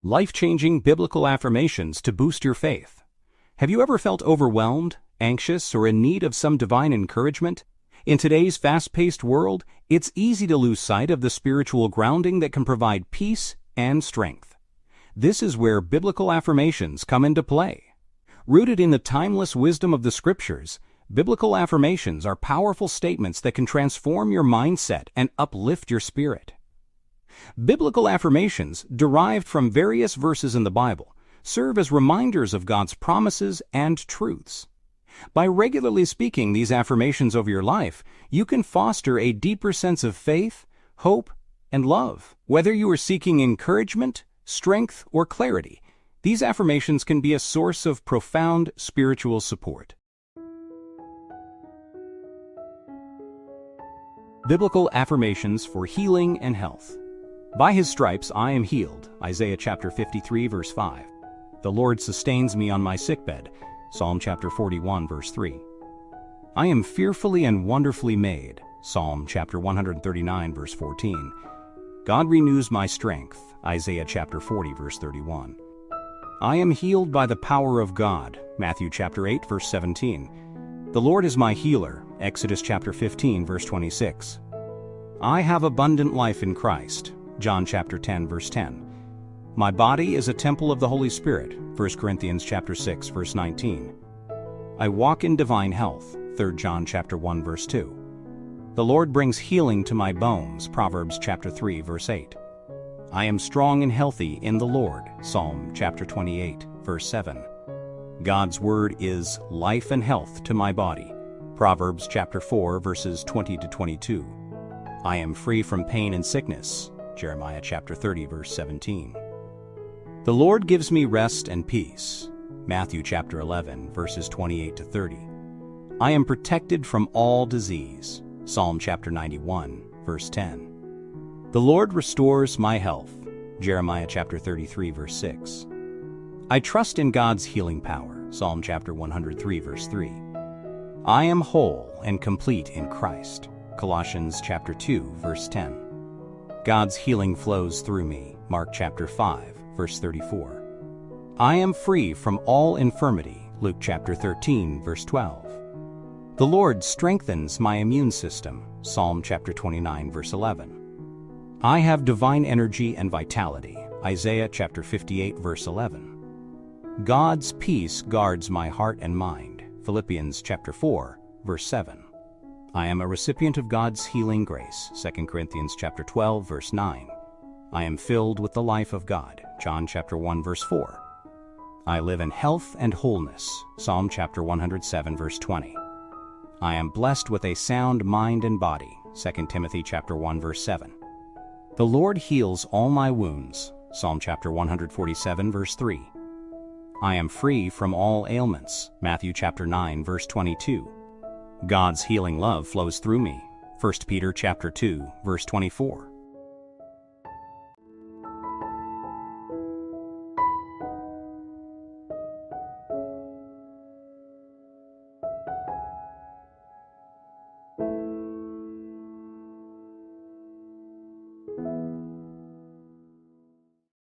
Life-changing biblical affirmations to boost your faith. Have you ever felt overwhelmed, anxious, or in need of some divine encouragement? In today's fast-paced world, it's easy to lose sight of the spiritual grounding that can provide peace and strength. This is where biblical affirmations come into play. Rooted in the timeless wisdom of the Scriptures, biblical affirmations are powerful statements that can transform your mindset and uplift your spirit. Biblical affirmations, derived from various verses in the Bible, serve as reminders of God's promises and truths. By regularly speaking these affirmations over your life, you can foster a deeper sense of faith, hope, and love. Whether you are seeking encouragement, strength, or clarity, these affirmations can be a source of profound spiritual support. Biblical affirmations for healing and health. By His stripes I am healed, Isaiah chapter 53 verse 5. The Lord sustains me on my sickbed, Psalm chapter 41 verse 3. I am fearfully and wonderfully made, Psalm chapter 139 verse 14. God renews my strength, Isaiah chapter 40 verse 31. I am healed by the power of God, Matthew chapter 8 verse 17. The Lord is my healer, Exodus chapter 15 verse 26. I have abundant life in Christ, John chapter 10 verse 10. My body is a temple of the Holy Spirit, 1 Corinthians chapter 6 verse 19. I walk in divine health, 3 John chapter 1 verse 2. The Lord brings healing to my bones, Proverbs chapter 3 verse 8. I am strong and healthy in the Lord, Psalm chapter 28 verse 7. God's word is life and health to my body, Proverbs chapter 4 verses 20 to 22. I am free from pain and sickness, Jeremiah chapter 30 verse 17. The Lord gives me rest and peace, Matthew chapter 11 verses 28 to 30. I am protected from all disease, Psalm chapter 91 verse 10. The Lord restores my health, Jeremiah chapter 33 verse 6. I trust in God's healing power, Psalm chapter 103 verse 3. I am whole and complete in Christ, Colossians chapter 2 verse 10. God's healing flows through me, Mark chapter 5 verse 34. I am free from all infirmity, Luke chapter 13 verse 12. The Lord strengthens my immune system, Psalm chapter 29 verse 11. I have divine energy and vitality, Isaiah chapter 58 verse 11. God's peace guards my heart and mind, Philippians chapter 4 verse 7. I am a recipient of God's healing grace, 2 Corinthians chapter 12 verse 9. I am filled with the life of God, John chapter 1 verse 4. I live in health and wholeness, Psalm chapter 107 verse 20. I am blessed with a sound mind and body, 2 Timothy chapter 1 verse 7. The Lord heals all my wounds, Psalm chapter 147 verse 3. I am free from all ailments, Matthew chapter 9 verse 22. God's healing love flows through me, 1 Peter chapter 2 verse 24.